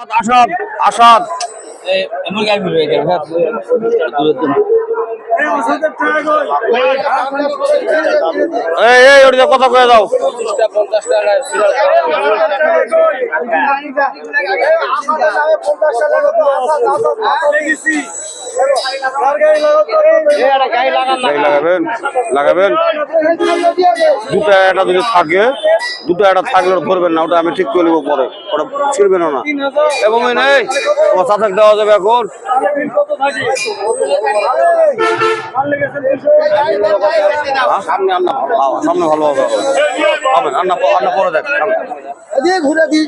আসাদ আসাদ এমন গাড়ি ঘুরে গেছে দূরের জন্য এই ওটা কথা কয়ে দাও 25টা 50 টাকা লাগাবেন লাগাবেন দুটো একটা যদি থাকে দুটো একটা থাকলে ধরবেন না ওটা আমি ঠিক করে নেবো পরে ওটা ছিড়বেন না এবং নেই তোমার সাথে দেওয়া যাবে এখন সামনে আন্না সামনে ভালো হবে হবে আন্না আন্না পরে দেখ ঘুরে দিই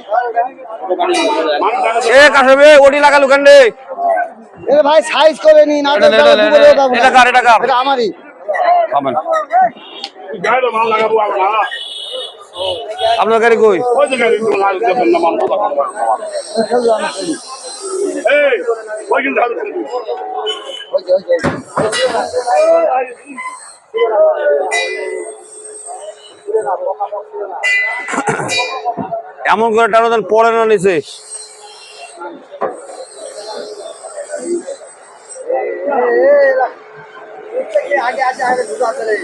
কাছে ওটি লাগালু কেন রে ভাই সাইজ করে নি না এটা কার এটা কার এটা আমারই খাবেন আপনার গাড়ি কই এমন করে টানো দেন পড়ে না নিচে আগে আছে আগে দুটো আসলে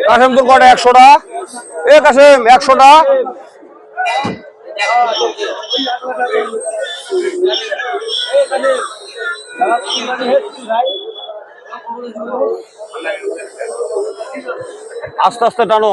কাসেম তোর কটা 100টা এ কাসেম 100টা আস্তে আস্তে টানো